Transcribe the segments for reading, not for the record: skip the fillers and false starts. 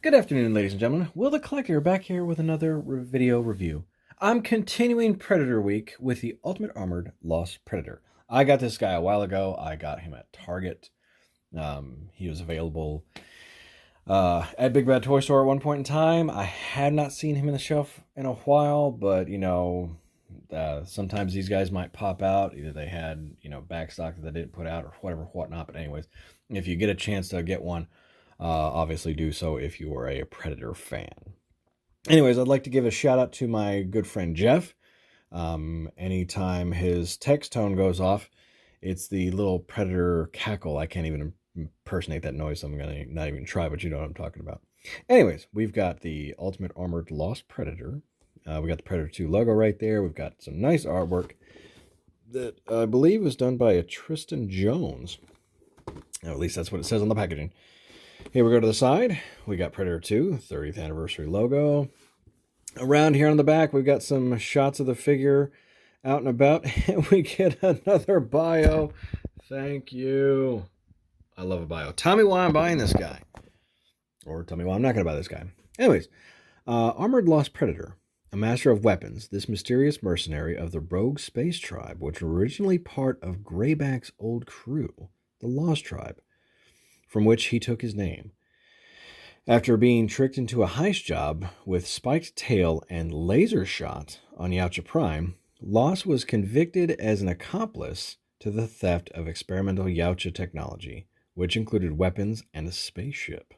Good afternoon, ladies and gentlemen. Will the Collector back here with another video review. I'm continuing Predator Week with the Ultimate Armored Lost Predator. I got this guy a while ago. I got him at Target. He was available at Big Bad Toy Store at one point in time. I had not seen him in the shelf in a while, but sometimes these guys might pop out. Either they had backstock that they didn't put out or whatnot. But anyways, if you get a chance to get one, obviously do so if you are a Predator fan. Anyways, I'd like to give a shout out to my good friend Jeff. Anytime his text tone goes off, it's the little Predator cackle. I can't even impersonate that noise, so I'm going to not even try, but you know what I'm talking about. Anyways, we've got the Ultimate Armored Lost Predator. We got the Predator 2 logo right there. We've got some nice artwork that I believe was done by a Tristan Jones. Or at least that's what it says on the packaging. Here we go to the side. We got Predator 2, 30th anniversary logo. Around here on the back, we've got some shots of the figure out and about. And we get another bio. Thank you. I love a bio. Tell me why I'm buying this guy. Or tell me why I'm not going to buy this guy. Anyways, Armored Lost Predator. A master of weapons, this mysterious mercenary of the rogue space tribe, which was originally part of Greyback's old crew, the Lost Tribe, from which he took his name. After being tricked into a heist job with spiked tail and laser shot on Yautja Prime, Lost was convicted as an accomplice to the theft of experimental Yautja technology, which included weapons and a spaceship.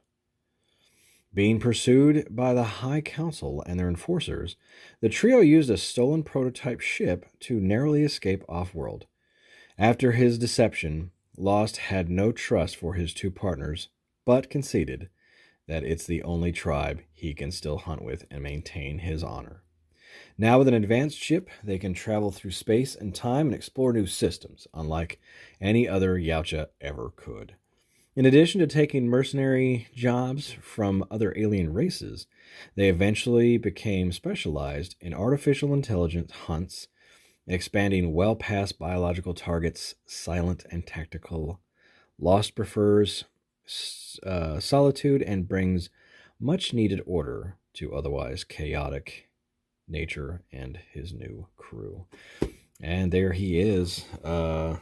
Being pursued by the High Council and their enforcers, the trio used a stolen prototype ship to narrowly escape off-world. After his deception, Lost had no trust for his two partners, but conceded that it's the only tribe he can still hunt with and maintain his honor. Now with an advanced ship, they can travel through space and time and explore new systems, unlike any other Yautja ever could. In addition to taking mercenary jobs from other alien races, they eventually became specialized in artificial intelligence hunts, expanding well past biological targets, silent and tactical. Lost prefers solitude and brings much needed order to otherwise chaotic nature and his new crew. And there he is. I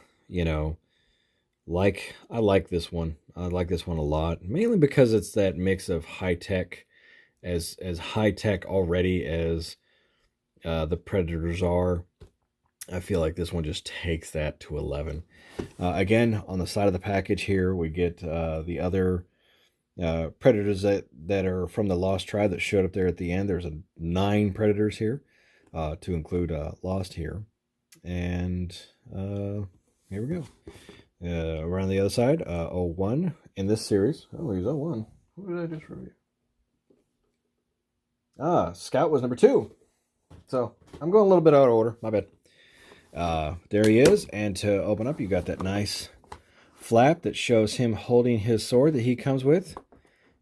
like this one. I like this one a lot, mainly because it's that mix of high tech, as high tech already as the Predators are. I feel like this one just takes that to 11. Again, on the side of the package here, we get the other Predators that are from the Lost Tribe that showed up there at the end. There's 9 Predators here, to include Lost here. And here we go. Around the other side, 01 in this series. Oh, he's 01. What did I just review? Scout was number 2. So I'm going a little bit out of order. My bad. There he is. And to open up, you got that nice flap that shows him holding his sword that he comes with.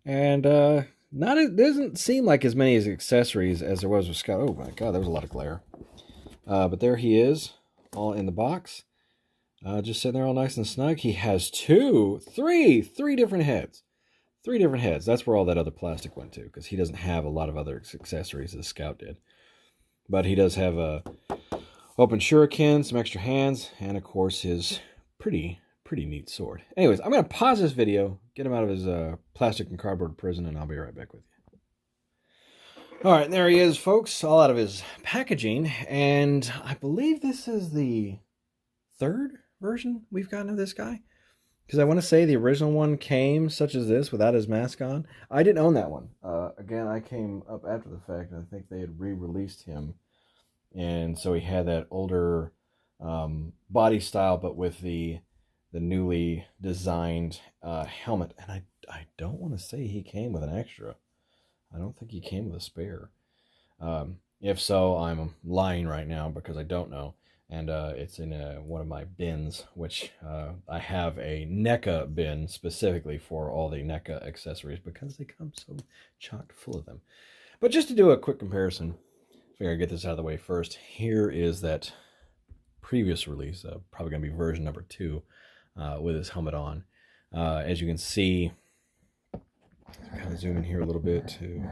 And it doesn't seem like as many accessories as there was with Scout. Oh my god, there was a lot of glare. But there he is, all in the box. Just sitting there all nice and snug. He has three different heads. 3 different heads. That's where all that other plastic went to, because he doesn't have a lot of other accessories as Scout did. But he does have a open shuriken, some extra hands, and of course his pretty neat sword. Anyways, I'm going to pause this video, get him out of his plastic and cardboard prison, and I'll be right back with you. All right, there he is, folks, all out of his packaging, and I believe this is the 3rd version we've gotten of this guy, because I want to say the original one came such as this without his mask on. I didn't own that one. Again, I came up after the fact, and I think they had re-released him, and so he had that older body style, but with the newly designed helmet. And I don't want to say he came with an extra. I don't think he came with a spare. If so, I'm lying right now because I don't know. And it's in one of my bins, which I have a NECA bin specifically for all the NECA accessories because they come so chock full of them. But just to do a quick comparison, I figure I'd get this out of the way first. Here is that previous release, probably going to be version number 2, with his helmet on. As you can see, Kind of zoom in here a little bit to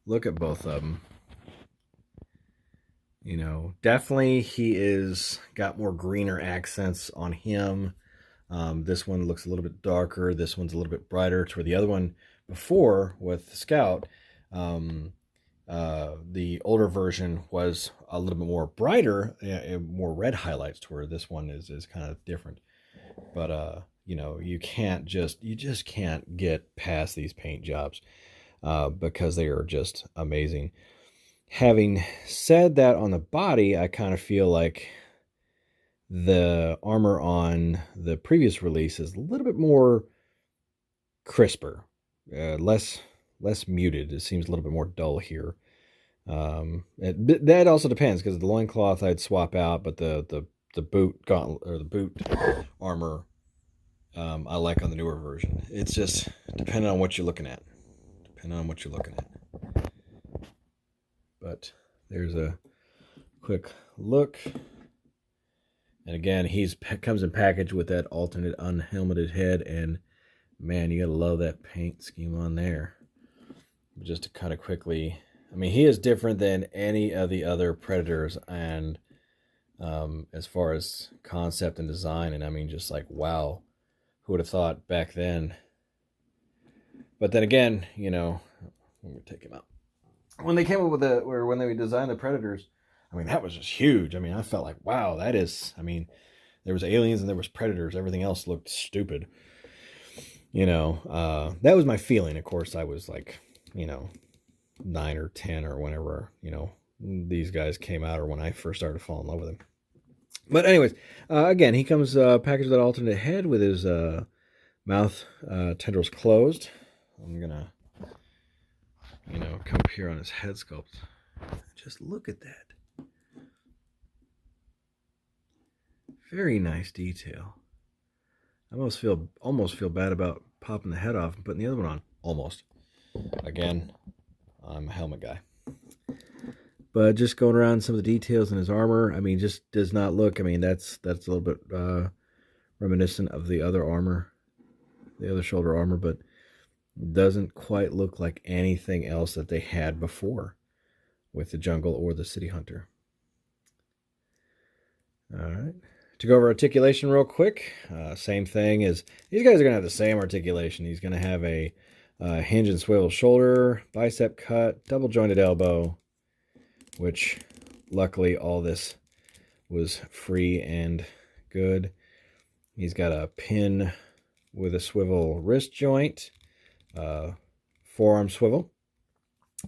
look at both of them. You know, definitely he is got more greener accents on him. This one looks a little bit darker. This one's a little bit brighter. To where the other one before with Scout, the older version was a little bit more brighter, more red highlights. To where this one is kind of different. But you know, you just can't get past these paint jobs because they are just amazing. Having said that, on the body, I kind of feel like the armor on the previous release is a little bit more crisper, less muted. It seems a little bit more dull here. That also depends, because the loincloth I'd swap out, but the boot gauntlet, or the boot armor, I like on the newer version. It's just depending on what you're looking at. But there's a quick look. And again, comes in package with that alternate unhelmeted head. And man, you gotta love that paint scheme on there. Just to kind of quickly, I mean, he is different than any of the other Predators, and as far as concept and design, and I mean, just like, wow, who would have thought back then? But then again, you know, I'm gonna take him out. When they came up with when they designed the Predators, I mean, that was just huge. I mean, I felt like, wow, that is, I mean, there was aliens and there was Predators. Everything else looked stupid. You know, that was my feeling. Of course, I was like, you know, 9 or 10 or whenever, you know, these guys came out, or when I first started to fall in love with them. But anyways, again, he comes packaged with that alternate head with his mouth tendrils closed. I'm going to, you know, come up here on his head sculpt. Just look at that. Very nice detail. I almost feel bad about popping the head off and putting the other one on. Almost. Again, I'm a helmet guy. But just going around some of the details in his armor, I mean, just does not look, I mean, that's a little bit reminiscent of the other armor, the other shoulder armor, but doesn't quite look like anything else that they had before with the Jungle or the City Hunter. All right. To go over articulation real quick, same thing as these guys are going to have the same articulation. He's going to have a hinge and swivel shoulder, bicep cut, double jointed elbow, which luckily all this was free and good. He's got a pin with a swivel wrist joint, forearm swivel.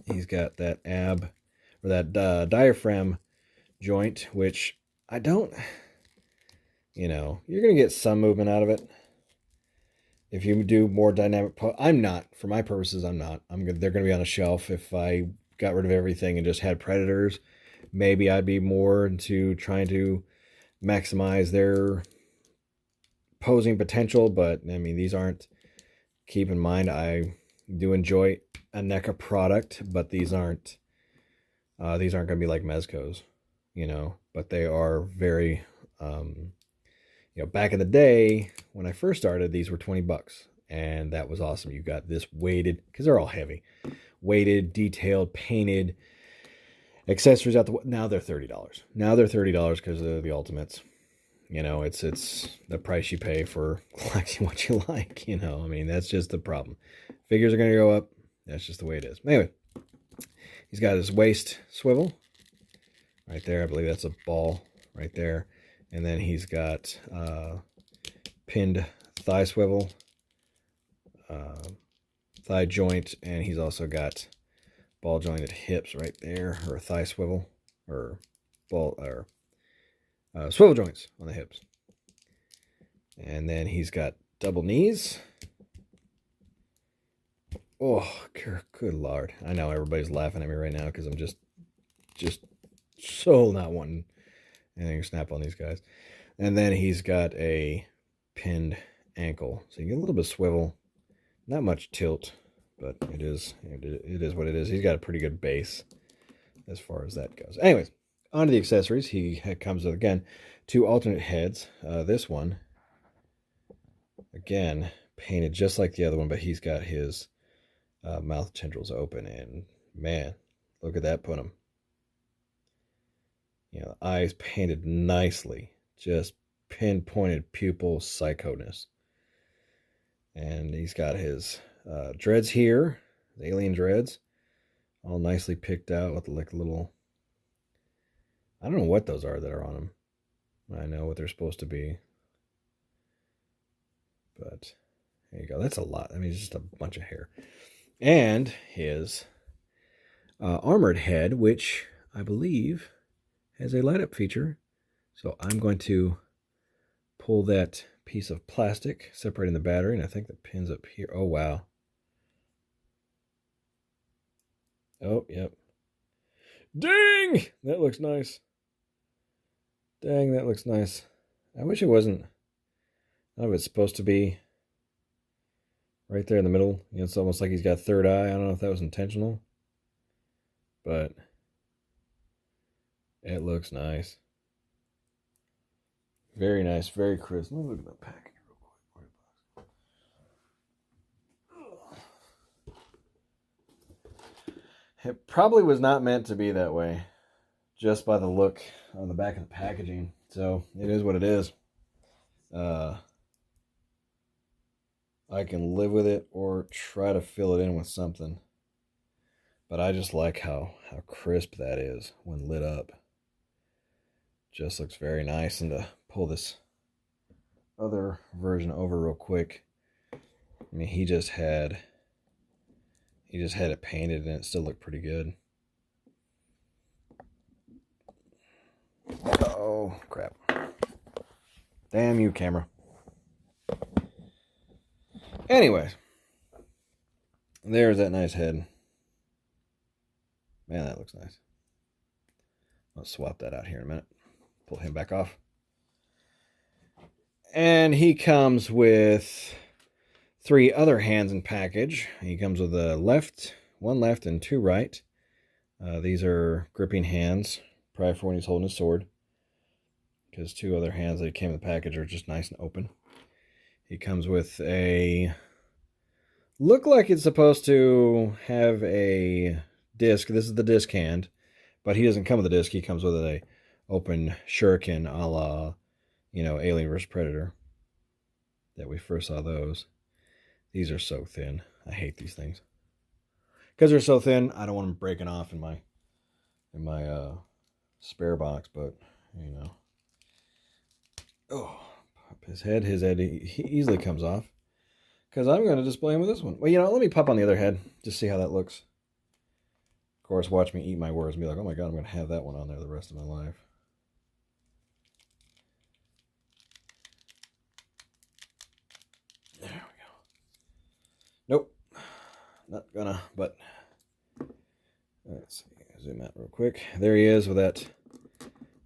He's got that ab, or that diaphragm joint, which I don't, you know, you're going to get some movement out of it. If you do more dynamic, I'm not, for my purposes, I'm not. They're going to be on a shelf. If I got rid of everything and just had Predators, maybe I'd be more into trying to maximize their posing potential. But I mean, these aren't, keep in mind, I do enjoy a NECA product, but these aren't going to be like Mezco's, you know, but they are very, you know, back in the day when I first started, these were $20, and that was awesome. You got this weighted, because they're all heavy, weighted, detailed, painted accessories out the. Now they're $30. Now they're $30 because of the Ultimates. You know, it's the price you pay for collecting what you like. You know, I mean, that's just the problem. Figures are going to go up. That's just the way it is. Anyway, he's got his waist swivel right there. I believe that's a ball right there. And then he's got pinned thigh swivel, thigh joint, and he's also got ball jointed hips right there, or thigh swivel, or ball, or swivel joints on the hips. And then he's got double knees. Oh, good Lord. I know everybody's laughing at me right now because I'm just so not wanting anything to snap on these guys. And then he's got a pinned ankle. So you get a little bit of swivel. Not much tilt, but it is what it is. He's got a pretty good base as far as that goes. Anyways, on to the accessories. He comes with, again, 2 alternate heads. This one, again, painted just like the other one, but he's got his mouth tendrils open, and man, look at that put him. You know, the eyes painted nicely, just pinpointed pupil psychoness. And he's got his dreads here, the alien dreads, all nicely picked out with like little, I don't know what those are that are on him. I know what they're supposed to be. But there you go. That's a lot. I mean, it's just a bunch of hair. And his armored head, which I believe has a light up feature. So I'm going to pull that piece of plastic separating the battery, and I think the pin's up here. Oh, wow. Oh, yep. Dang! That looks nice. Dang, that looks nice. I wish it wasn't. I don't know if it's supposed to be right there in the middle. You know, it's almost like he's got third eye. I don't know if that was intentional, but it looks nice. Very nice, very crisp. Let me look at that package real quick. It probably was not meant to be that way, just by the look on the back of the packaging. So it is what it is. I can live with it or try to fill it in with something. But I just like how crisp that is when lit up. Just looks very nice. And to pull this other version over real quick, I mean, he just had it painted and it still looked pretty good. Oh, crap. Damn you, camera. Anyways, there's that nice head. Man, that looks nice. I'll swap that out here in a minute. Pull him back off. And he comes with 3 other hands in package. He comes with one left and 2 right. These are gripping hands, probably for when he's holding his sword, because 2 other hands that came in the package are just nice and open. He comes with look like it's supposed to have a disc. This is the disc hand, but he doesn't come with a disc. He comes with a open shuriken a la, Alien vs. Predator that we first saw those. These are so thin. I hate these things. Because they're so thin, I don't want them breaking off in my spare box, but, Oh, pop his head. His head he easily comes off. Because I'm going to display him with this one. Well, let me pop on the other head. Just see how that looks. Of course, watch me eat my words and be like, oh my god, I'm going to have that one on there the rest of my life. There we go. Nope. Not gonna, but let's see. Zoom out real quick. There he is with that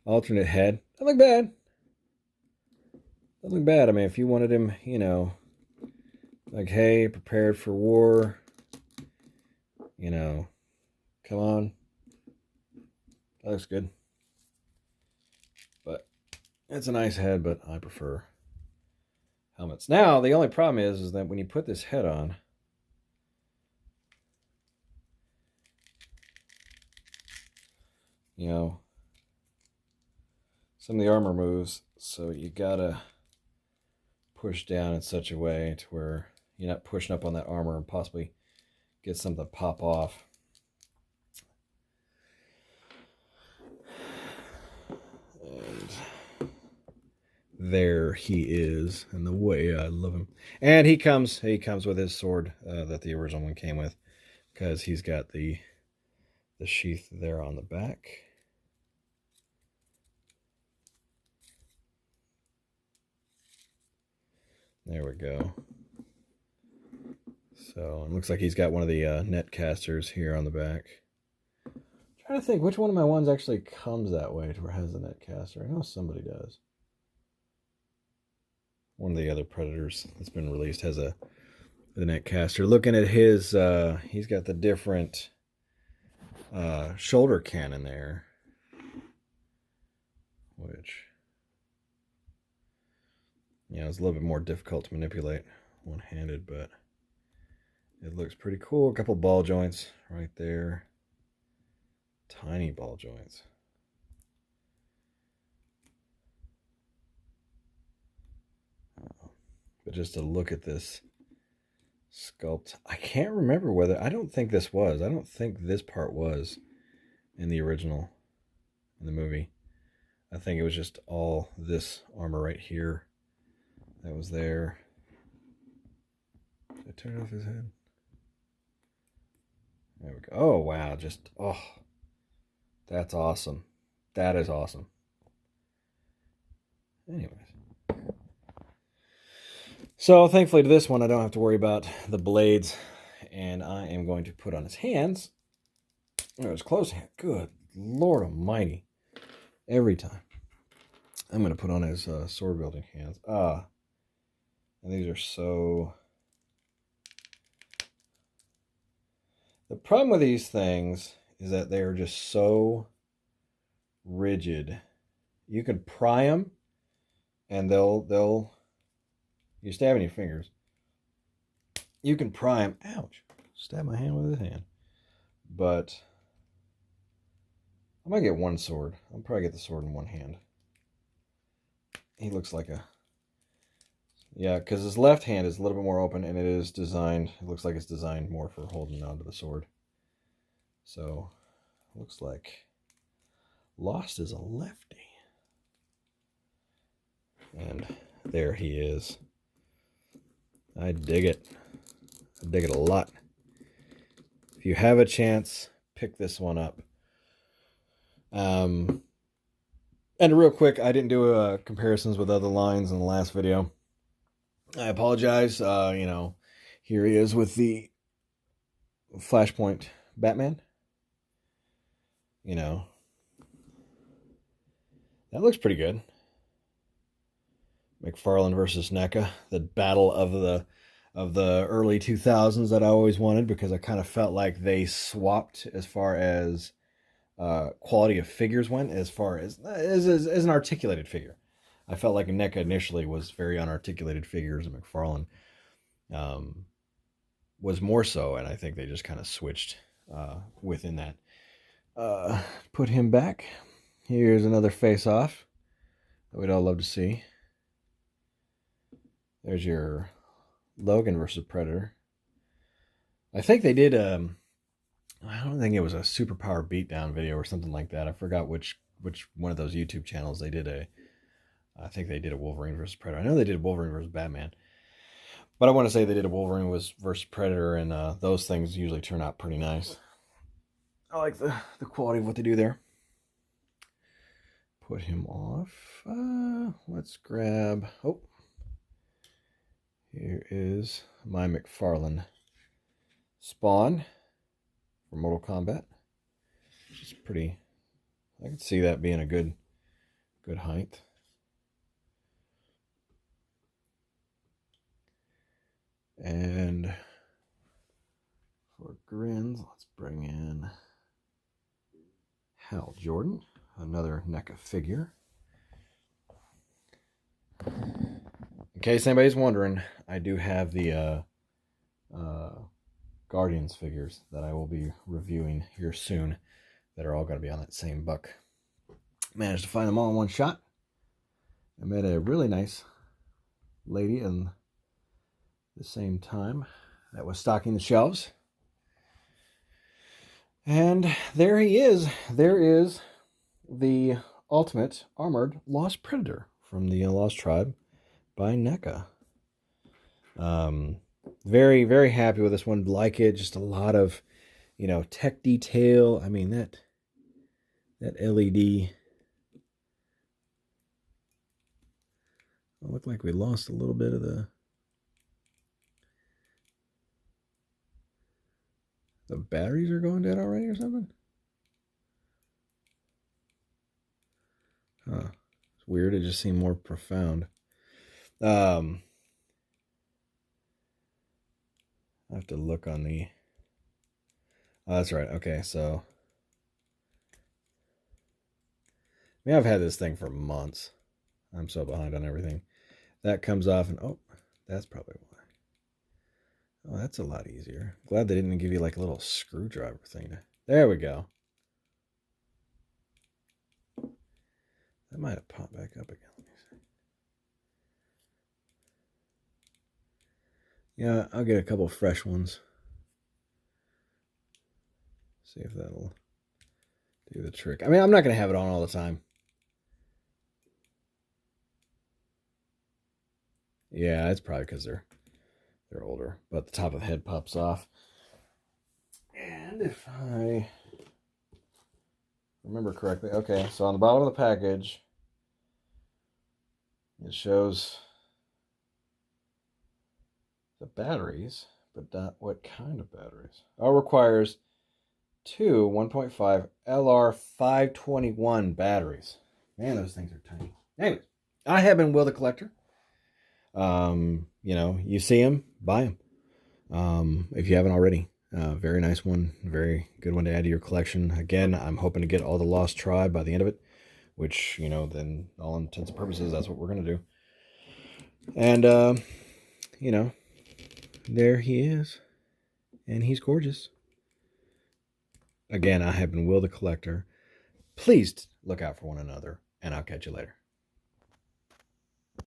alternate head. Doesn't look bad. Doesn't look bad. I mean, if you wanted him, like, hey, prepared for war, come on. That looks good. But it's a nice head, but I prefer helmets. Now, the only problem is that when you put this head on, some of the armor moves, so you gotta push down in such a way to where you're not pushing up on that armor and possibly get something to pop off. And there he is, and the way I love him. And he comes with his sword that the original one came with, because he's got the sheath there on the back. There we go. So it looks like he's got one of the net casters here on the back. I'm trying to think which one of my ones actually comes that way to where it has the net caster. I know somebody does. One of the other Predators that's been released has the net caster. Looking at his, he's got the different shoulder cannon there, which, it's a little bit more difficult to manipulate one-handed, but It looks pretty cool. A couple ball joints right there. Tiny ball joints. But just to look at this sculpt, I can't remember whether, I don't think this part was in the original, in the movie. I think it was just all this armor right here that was there. Did I turn off his head? There we go. Oh, wow. Just, oh, that's awesome. That is awesome. Anyways. So thankfully to this one, I don't have to worry about the blades. And I am going to put on his hands. Oh, his closed hand. Good Lord almighty. Every time. I'm going to put on his sword wielding hands. And these are so... The problem with these things is that they are just so rigid. You can pry them and they'll you stab in your fingers. You can pry them. Ouch. Stab my hand with his hand. But I might get one sword. I'll probably get the sword in one hand. He looks like a... Yeah, because his left hand is a little bit more open, and it is designed... It looks like it's designed more for holding onto the sword. So, looks like Lost is a lefty. And there he is. I dig it. I dig it a lot. If you have a chance, pick this one up. And real quick, I didn't do comparisons with other lines in the last video. I apologize. You know, here he is with the Flashpoint Batman. You know, that looks pretty good. McFarlane versus NECA, the battle of the early 2000s that I always wanted, because I kind of felt like they swapped as far as quality of figures went, as far as an articulated figure. I felt like NECA initially was very unarticulated figures, and McFarlane was more so, and I think they just kind of switched within that. Put him back. Here's another face-off that we'd all love to see. There's your Logan versus Predator. I think they did, I don't think it was a superpower beatdown video or something like that. I forgot which one of those YouTube channels they did I think they did a Wolverine versus Predator. I know they did Wolverine versus Batman. But I want to say they did a Wolverine versus Predator, and those things usually turn out pretty nice. I like the quality of what they do there. Put him off. Let's grab... Oh. Here is my McFarlane Spawn for Mortal Kombat. Which is pretty... I could see that being a good height. And for grins, let's bring in Hal Jordan, another NECA figure. In case anybody's wondering, I do have the Guardians figures that I will be reviewing here soon that are all going to be on that same buck. Managed to find them all in one shot. I met a really nice lady in the same time that was stocking the shelves. And there he is. There is the Ultimate Armored Lost Predator from the Lost Tribe by NECA. Very, very happy with this one. Like it. Just a lot of, you know, tech detail. I mean, that LED. It looked like we lost a little bit of the batteries are going dead already or something? Huh. It's weird. It just seemed more profound. I have to look on the... Oh, that's right. Okay, so... I mean, I've had this thing for months. I'm so behind on everything. That comes off and... Oh, that's probably Oh, that's a lot easier. Glad they didn't give you like a little screwdriver thing. There we go. That might have popped back up again. Let me see. Yeah, I'll get a couple fresh ones. See if that'll do the trick. I mean, I'm not going to have it on all the time. Yeah, it's probably because they're older, but the top of the head pops off. And if I remember correctly, okay, so on the bottom of the package, it shows the batteries, but not what kind of batteries. Oh, requires two 1.5 LR521 batteries. Man, those things are tiny. Anyways, I have been Will the Collector. You know, you see them, buy them. If you haven't already. Very nice one. Very good one to add to your collection. Again, I'm hoping to get all the Lost Tribe by the end of it, which, you know, then all intents and purposes, that's what we're going to do. And, you know, there he is. And he's gorgeous. Again, I have been Will the Collector. Please look out for one another, and I'll catch you later.